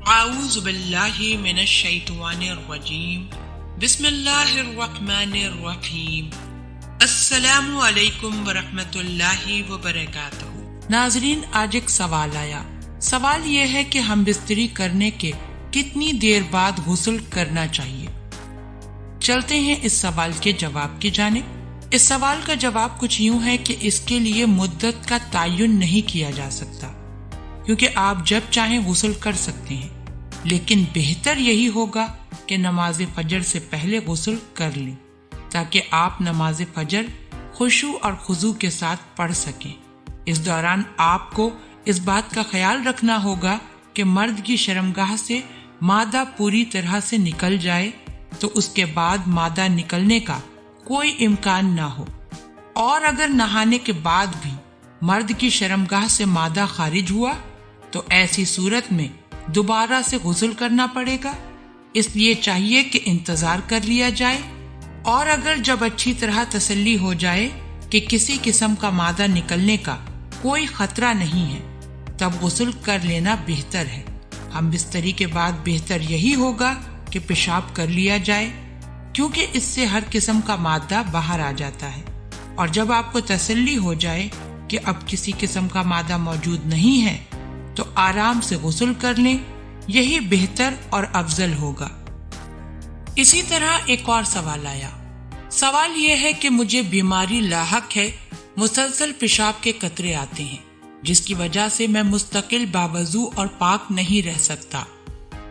اعوذ باللہ من الشیطان الرجیم بسم اللہ الرحمن الرحیم السلام علیکم ورحمۃ اللہ وبرکاتہ۔ ناظرین، آج ایک سوال آیا۔ سوال یہ ہے کہ ہم بستری کرنے کے کتنی دیر بعد غسل کرنا چاہیے؟ چلتے ہیں اس سوال کے جواب کی جانب۔ اس سوال کا جواب کچھ یوں ہے کہ اس کے لیے مدت کا تعین نہیں کیا جا سکتا، کیونکہ آپ جب چاہیں غسل کر سکتے ہیں، لیکن بہتر یہی ہوگا کہ نماز فجر سے پہلے غسل کر لیں تاکہ آپ نماز فجر خشوع اور خضوع کے ساتھ پڑھ سکیں۔ اس دوران آپ کو اس بات کا خیال رکھنا ہوگا کہ مرد کی شرمگاہ سے مادہ پوری طرح سے نکل جائے تو اس کے بعد مادہ نکلنے کا کوئی امکان نہ ہو، اور اگر نہانے کے بعد بھی مرد کی شرمگاہ سے مادہ خارج ہوا تو ایسی صورت میں دوبارہ سے غسل کرنا پڑے گا۔ اس لیے چاہیے کہ انتظار کر لیا جائے، اور اگر جب اچھی طرح تسلی ہو جائے کہ کسی قسم کا مادہ نکلنے کا کوئی خطرہ نہیں ہے تب غسل کر لینا بہتر ہے۔ ہم بستری کے بعد بہتر یہی ہوگا کہ پیشاب کر لیا جائے، کیونکہ اس سے ہر قسم کا مادہ باہر آ جاتا ہے، اور جب آپ کو تسلی ہو جائے کہ اب کسی قسم کا مادہ موجود نہیں ہے تو آرام سے غسل کر لیں، یہی بہتر اور افضل ہوگا۔ اسی طرح ایک اور سوال آیا۔ سوال یہ ہے کہ مجھے بیماری لاحق ہے، مسلسل پیشاب کے قطرے آتے ہیں، جس کی وجہ سے میں مستقل باوضو اور پاک نہیں رہ سکتا۔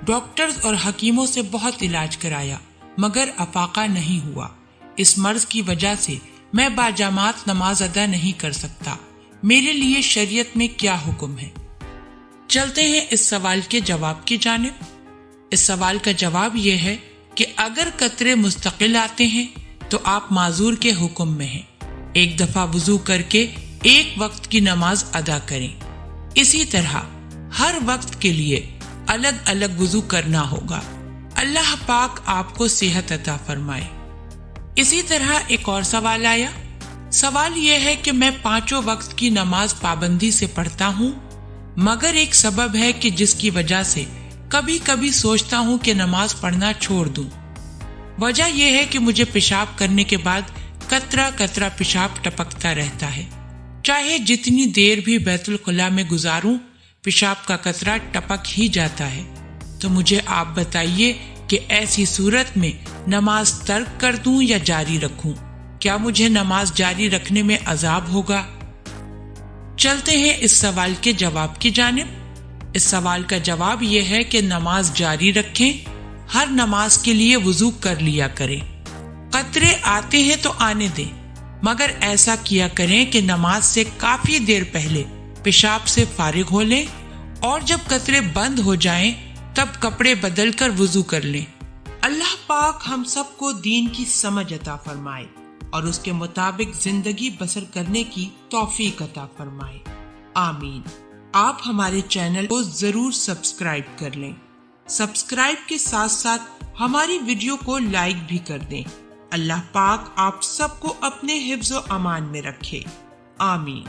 ڈاکٹرز اور حکیموں سے بہت علاج کرایا مگر افاقہ نہیں ہوا۔ اس مرض کی وجہ سے میں باجماعت نماز ادا نہیں کر سکتا، میرے لیے شریعت میں کیا حکم ہے؟ چلتے ہیں اس سوال کے جواب کی جانب۔ اس سوال کا جواب یہ ہے کہ اگر قطرے مستقل آتے ہیں تو آپ معذور کے حکم میں ہیں۔ ایک دفعہ وضو کر کے ایک وقت کی نماز ادا کریں۔ اسی طرح ہر وقت کے لیے الگ الگ وضو کرنا ہوگا۔ اللہ پاک آپ کو صحت عطا فرمائے۔ اسی طرح ایک اور سوال آیا۔ سوال یہ ہے کہ میں 5 وقت کی نماز پابندی سے پڑھتا ہوں، مگر ایک سبب ہے کہ جس کی وجہ سے کبھی کبھی سوچتا ہوں کہ نماز پڑھنا چھوڑ دوں۔ وجہ یہ ہے کہ مجھے پیشاب کرنے کے بعد قطرہ قطرہ پیشاب ٹپکتا رہتا ہے، چاہے جتنی دیر بھی بیت الخلاء میں گزاروں پیشاب کا قطرہ ٹپک ہی جاتا ہے۔ تو مجھے آپ بتائیے کہ ایسی صورت میں نماز ترک کر دوں یا جاری رکھوں؟ کیا مجھے نماز جاری رکھنے میں عذاب ہوگا؟ چلتے ہیں اس سوال کے جواب کی جانب۔ اس سوال کا جواب یہ ہے کہ نماز جاری رکھیں، ہر نماز کے لیے وضو کر لیا کریں۔ قطرے آتے ہیں تو آنے دیں، مگر ایسا کیا کریں کہ نماز سے کافی دیر پہلے پیشاب سے فارغ ہو لیں، اور جب قطرے بند ہو جائیں تب کپڑے بدل کر وضو کر لیں۔ اللہ پاک ہم سب کو دین کی سمجھ عطا فرمائے اور اس کے مطابق زندگی بسر کرنے کی توفیق عطا فرمائے، آمین۔ آپ ہمارے چینل کو ضرور سبسکرائب کر لیں۔ سبسکرائب کے ساتھ ساتھ ہماری ویڈیو کو لائک بھی کر دیں۔ اللہ پاک آپ سب کو اپنے حفظ و امان میں رکھے، آمین۔